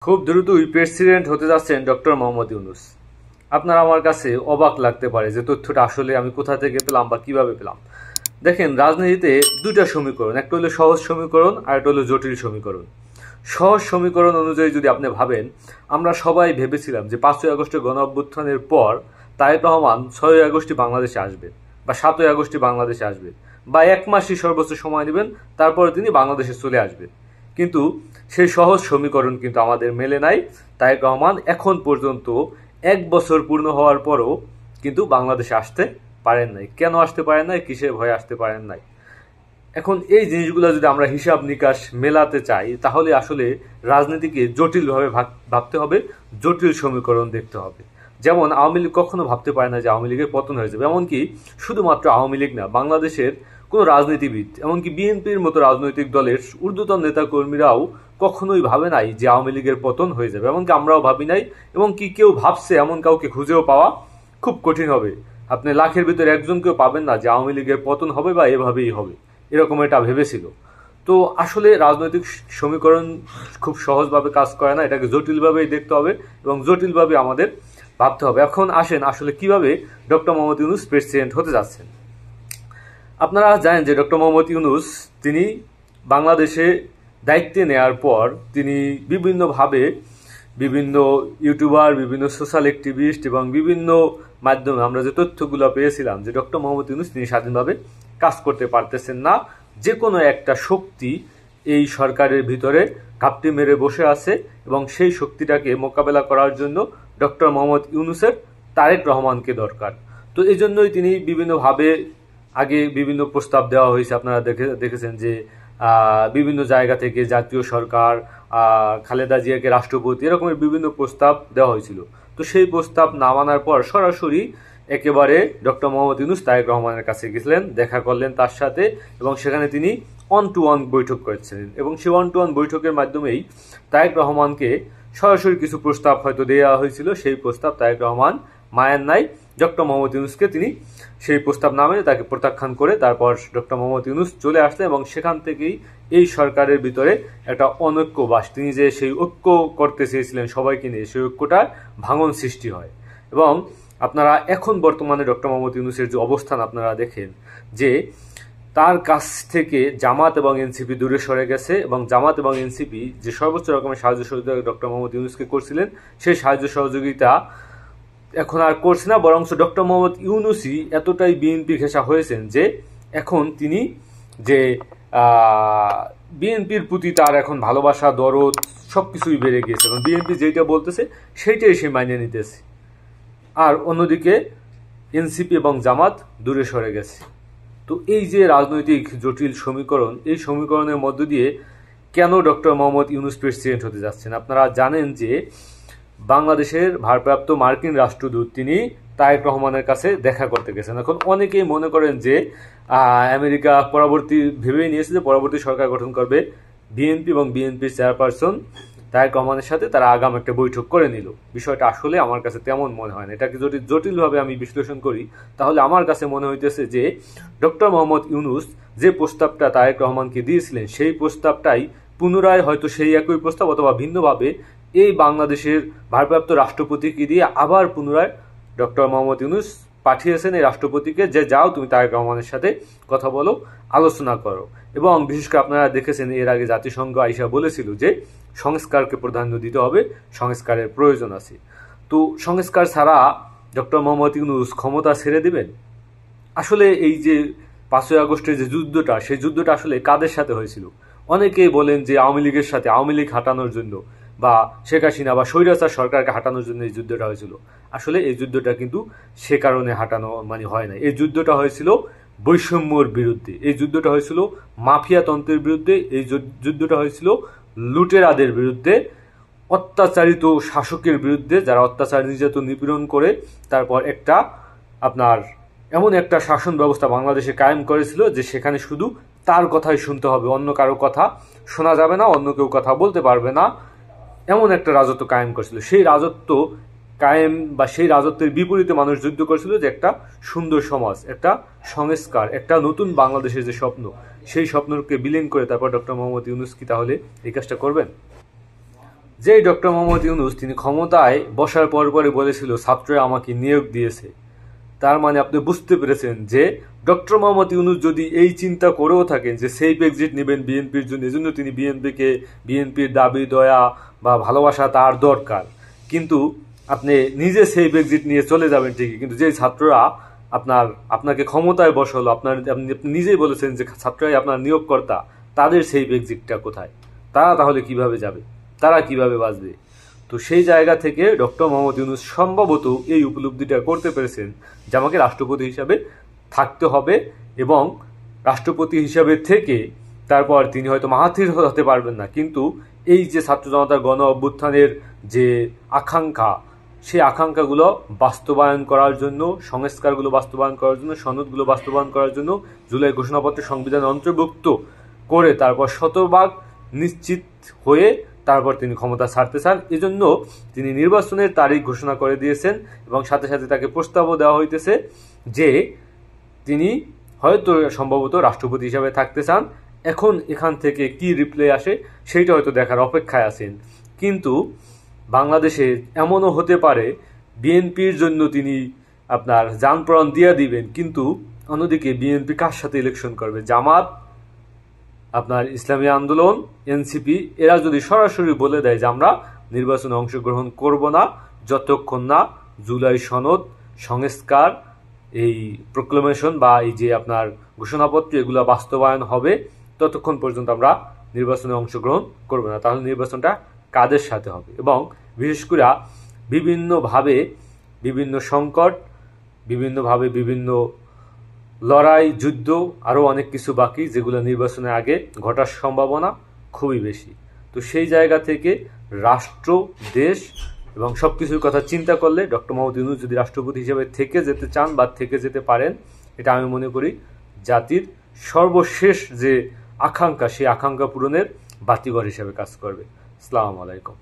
খুব দ্রুতই প্রেসিডেন্ট হতে যাচ্ছেন ডক্টর মোহাম্মদ ইউনূস। আপনার আমার কাছে অবাক লাগতে পারে যে তথ্যটা আসলে আমি কোথা থেকে পেলাম বা কিভাবে পেলাম। দেখেন, রাজনীতিতে দুইটা সমীকরণ, একটা হলো সহজ সমীকরণ আর একটা হলো জটিল সমীকরণ। সহজ সমীকরণ অনুযায়ী যদি আপনি ভাবেন, আমরা সবাই ভেবেছিলাম যে 5ই আগস্টের গণ অভ্যুত্থানের পর তারেক রহমান 6ই আগস্টই বাংলাদেশে আসবে বা 7ই আগস্টই বাংলাদেশে আসবে বা 1 মাসই সর্বোচ্চ সময় নেবেন, তারপরে তিনি বাংলাদেশে চলে আসবেন। কিন্তু সেই সহজ সমীকরণ কিন্তু আমাদের মেলে নাই। তারেক রহমান এখন পর্যন্ত 1 বছর পূর্ণ হওয়ার পরও কিন্তু বাংলাদেশে আসতে পারেন নাই। কেন আসতে পারেন নাই, কিসের ভয়ে আসতে পারেন নাই? এখন এই জিনিসগুলো যদি আমরা হিসাব নিকাশ মেলাতে চাই, তাহলে আসলে রাজনীতিকে জটিলভাবে ভাবতে হবে, জটিল সমীকরণ দেখতে হবে। যেমন আওয়ামী লীগ কখনো ভাবতে পারে না যে আওয়ামী লীগের পতন হয়ে যাবে। এমনকি শুধুমাত্র আওয়ামী লীগ না, বাংলাদেশের কোনো রাজনীতিবিদ, এমনকি বিএনপির মতো রাজনৈতিক দলের ঊর্ধ্বতন নেতাকর্মীরাও কখনোই ভাবে নাই যে আওয়ামী লীগের পতন হয়ে যাবে। এমনকি আমরাও ভাবি নাই, এবং কি কেউ ভাবছে এমন কাউকে খুঁজেও পাওয়া খুব কঠিন হবে। আপনি লাখের ভিতরে একজনকেও পাবেন না যে আওয়ামী লীগের পতন হবে বা এভাবেই হবে, এরকম এটা ভেবেছিল। তো আসলে রাজনৈতিক সমীকরণ খুব সহজভাবে কাজ করে না, এটাকে জটিলভাবেই দেখতে হবে এবং জটিলভাবে আমাদের ভাবতে হবে। এখন আসেন আসলে কিভাবে ডক্টর মোহাম্মদ ইউনূস প্রেসিডেন্ট হতে যাচ্ছেন। আপনারা জানেন যে ডক্টর মোহাম্মদ ইউনূস তিনি বাংলাদেশে দায়িত্বে নেয়ার পর তিনি বিভিন্নভাবে বিভিন্ন ইউটিউবার, বিভিন্ন সোশ্যাল অ্যাক্টিভিস্ট এবং বিভিন্ন মাধ্যমে আমরা যে তথ্যগুলো পেয়েছিলাম যে ডক্টর মোহাম্মদ ইউনূস তিনি স্বাধীনভাবে কাজ করতে পারতেছেন না, যে কোনো একটা শক্তি এই সরকারের ভিতরে ঘাপটি মেরে বসে আছে এবং সেই শক্তিটাকে মোকাবেলা করার জন্য ডক্টর মোহাম্মদ ইউনূসের তারেক রহমানকে দরকার। তো এই জন্যই তিনি বিভিন্নভাবে আগে বিভিন্ন প্রস্তাব দেওয়া হয়েছে। আপনারা দেখেছেন যে বিভিন্ন জায়গা থেকে জাতীয় সরকার, খালেদা জিয়াকে রাষ্ট্রপতি, এরকমের বিভিন্ন প্রস্তাব দেওয়া হয়েছিল। তো সেই প্রস্তাব না মানার পর সরাসরি একেবারে ডক্টর মোহাম্মদ ইউনূস তারেক রহমানের কাছে গেছিলেন, দেখা করলেন তার সাথে, এবং সেখানে তিনি 1-to-1 বৈঠক করেছিলেন। এবং সেই 1-to-1 বৈঠকের মাধ্যমেই তারেক রহমানকে সরাসরি কিছু প্রস্তাব হয়তো দেওয়া হয়েছিল, সেই প্রস্তাব তারেক রহমান মানেন নাই। ডক্টর মোহাম্মদ ইউনূসকে তিনি সেই প্রস্তাব না মেনে তাকে প্রত্যাখ্যান করে তারপর ডক্টর মোহাম্মদ ইউনূস চলে আসলেন, এবং সেখান থেকেই এই সরকারের ভিতরে একটা অনৈক্য বাস, তিনি যে সেই ঐক্য করতে চেয়েছিলেন সবাইকে নিয়ে, সেই ঐক্যটার ভাঙন সৃষ্টি হয়। এবং আপনারা এখন বর্তমানে ডক্টর মোহাম্মদ ইউনূসের যে অবস্থান আপনারা দেখেন যে তার কাছ থেকে জামাত এবং এনসিপি দূরে সরে গেছে, এবং জামাত এবং এনসিপি যে সর্বোচ্চ রকমের সাহায্য সহযোগিতা ডক্টর মোহাম্মদ ইউনূসকে করছিলেন, সেই সাহায্য সহযোগিতা এখন আর করছে না। বরং ডক্টর মোহাম্মদ ইউনূসই এতটাই বিএনপি ঘেঁষা হয়েছেন যে এখন তিনি যে বিএনপির প্রতি তার এখন ভালোবাসা, দরদ সবকিছুই বেড়ে গিয়েছে। এখন বিএনপি যেটা বলতেছে সেইটাই সে মাইনে নিতেছে, আর অন্যদিকে এনসিপি এবং জামাত দূরে সরে গেছে। তো এই যে রাজনৈতিক জটিল সমীকরণ, এই সমীকরণের মধ্য দিয়ে কেন ডক্টর মোহাম্মদ ইউনূস প্রেসিডেন্ট হতে যাচ্ছেন? আপনারা জানেন যে বাংলাদেশের ভারপ্রাপ্ত মার্কিন রাষ্ট্রদূত তিনি তারেক রহমানের কাছে দেখা করতে গেছেন। এখন অনেকেই মনে করেন যে আমেরিকা পরবর্তী ভেবেই নিয়েছে যে পরবর্তী সরকার গঠন করবে বিএনপি, এবং বিএনপির চেয়ারপারসন তারেক রহমানের সাথে তারা আগাম একটা বৈঠক করে নিল। বিষয়টা আসলে আমার কাছে তেমন মনে হয় না। এটাকে যদি জটিলভাবে আমি বিশ্লেষণ করি, তাহলে আমার কাছে মনে হইতেছে যে ডক্টর মোহাম্মদ ইউনূস যে প্রস্তাবটা তারেক রহমানকে দিয়েছিলেন, সেই প্রস্তাবটাই পুনরায় হয়তো সেই একই প্রস্তাব অথবা ভিন্নভাবে এই বাংলাদেশের ভারপ্রাপ্ত রাষ্ট্রপতিকে দিয়ে আবার পুনরায় ডক্টর মোহাম্মদ ইউনূস পাঠিয়েছেন এই রাষ্ট্রপতিকে যে যাও তুমি তারেক রহমানের সাথে কথা বলো, আলোচনা করো। এবং বিশেষ করে আপনারা দেখেছেন এর আগে জাতিসংঘ আইসা বলেছিল যে সংস্কারকে প্রাধান্য দিতে হবে, সংস্কারের প্রয়োজন আছে। তো সংস্কার ছাড়া ডক্টর মোহাম্মদ ইউনূস ক্ষমতা ছেড়ে দিবেন? আসলে এই যে 5ই আগস্টের যে যুদ্ধটা, সেই যুদ্ধটা আসলে কাদের সাথে হয়েছিল? অনেকেই বলেন যে আওয়ামী লীগের সাথে, আওয়ামী লীগ হাঁটানোর জন্য বা শেখ হাসিনা বা স্বৈরাচার সরকারকে হাঁটানোর জন্য এই যুদ্ধটা হয়েছিল। আসলে এই যুদ্ধটা কিন্তু সে কারণে হাঁটানো মানে হয় না। এই যুদ্ধটা হয়েছিল বৈষম্যর বিরুদ্ধে, এই যুদ্ধটা হয়েছিল মাফিয়া তন্ত্রের বিরুদ্ধে, এই যুদ্ধটা হয়েছিল লুটেরাদের বিরুদ্ধে, অত্যাচারিত শাসকের বিরুদ্ধে, যারা অত্যাচার, নির্যাতন, নিপীড়ন করে তারপর একটা আপনার এমন একটা শাসন ব্যবস্থা বাংলাদেশে কায়েম করেছিল যে সেখানে শুধু তার কথাই শুনতে হবে, অন্য কারো কথা শোনা যাবে না, অন্য কেউ কথা বলতে পারবে না, এমন একটা রাজত্ব কায়েম করেছিল। সেই রাজত্ব কায়েম বা সেই রাজত্বের বিপরীতে মানুষ যুদ্ধ করেছিল যে একটা সুন্দর সমাজ, একটা সংস্কার, একটা নতুন বাংলাদেশের যে স্বপ্ন, সেই স্বপ্নকে বিলীন করে তারপর ডক্টর মোহাম্মদ ইউনূস কি তাহলে এই কাজটা করবেন? যেই ডক্টর মোহাম্মদ ইউনূস তিনি ক্ষমতায় বসার পরপরই বলেছিল ছাত্ররা আমাকে নিয়োগ দিয়েছে, তার মানে আপনি বুঝতে পেরেছেন যে ডক্টর মোহাম্মদ ইউনূস যদি এই চিন্তা করেও থাকেন যে সেফ এক্সিট নেবেন বিএনপির জন্য, এজন্য তিনি বিএনপির দাবি দয়া বা ভালোবাসা তার দরকার, কিন্তু আপনি নিজে সেফ এক্সিট নিয়ে চলে যাবেন ঠিকই, কিন্তু যে ছাত্ররা আপনাকে ক্ষমতায় বসালো, আপনি নিজেই বলেছেন যে ছাত্ররাই আপনার নিয়োগকর্তা, তাদের সেফ এক্সিটটা কোথায়? তারা তাহলে কিভাবে যাবে, তারা কিভাবে বাঁচবে? তো সেই জায়গা থেকে ডক্টর মোহাম্মদ ইউনূস সম্ভবত এই উপলব্ধিটা করতে পেরেছেন যে আমাকে রাষ্ট্রপতি হিসাবে থাকতে হবে, এবং রাষ্ট্রপতি হিসাবে থেকে তারপর তিনি হয়তো মাহাথির হতে পারবেন না, কিন্তু এই যে ছাত্র জনতার গণ অভ্যুত্থানের যে আকাঙ্ক্ষা, সেই আকাঙ্ক্ষাগুলো বাস্তবায়ন করার জন্য, সংস্কারগুলো বাস্তবায়ন করার জন্য, সনদগুলো বাস্তবায়ন করার জন্য জুলাই ঘোষণাপত্রে সংবিধান অন্তর্ভুক্ত করে তারপর শতভাগ নিশ্চিত হয়ে তারপর তিনি ক্ষমতা ছাড়তে চান। এজন্য তিনি নির্বাচনের তারিখ ঘোষণা করে দিয়েছেন, এবং সাথে সাথে তাকে প্রস্তাবও দেওয়া হইতেছে যে তিনি হয়তো সম্ভবত রাষ্ট্রপতি হিসাবে থাকতে চান। এখন এখান থেকে কি রিপ্লাই আসে সেইটা হয়তো দেখার অপেক্ষায় আছেন। কিন্তু বাংলাদেশে এমনও হতে পারে বিএনপির জন্য তিনি জান প্রাণ দিয়ে দিবেন, কিন্তু অন্যদিকে বিএনপি কার সাথে ইলেকশন করবে? জামাত, ইসলামী আন্দোলন, এনসিপি, এরা যদি সরাসরি বলে দেয় যে আমরা নির্বাচনে অংশগ্রহণ করব না যতক্ষণ না জুলাই সনদ, সংস্কার, এই প্রক্লেমেশন বা এই যে ঘোষণাপত্র এগুলো বাস্তবায়ন হবে, ততক্ষণ পর্যন্ত আমরা নির্বাচনে অংশগ্রহণ করব না, তাহলে নির্বাচনটা কাদের সাথে হবে? এবং বিশেষ করে বিভিন্নভাবে বিভিন্ন সংকট, বিভিন্নভাবে বিভিন্ন লড়াই, যুদ্ধ, আরও অনেক কিছু বাকি, যেগুলো নির্বাচনের আগে ঘটার সম্ভাবনা খুবই বেশি। তো সেই জায়গা থেকে রাষ্ট্র, দেশ এবং সব কিছুর কথা চিন্তা করলে ডক্টর মোহাম্মদ ইউনূস যদি রাষ্ট্রপতি হিসেবে থেকে যেতে চান বা থেকে যেতে পারেন, এটা আমি মনে করি জাতির সর্বশেষ যে আকাঙ্ক্ষা, সেই আকাঙ্ক্ষা পূরণের বাতিঘর হিসেবে কাজ করবে। আসসালামু আলাইকুম।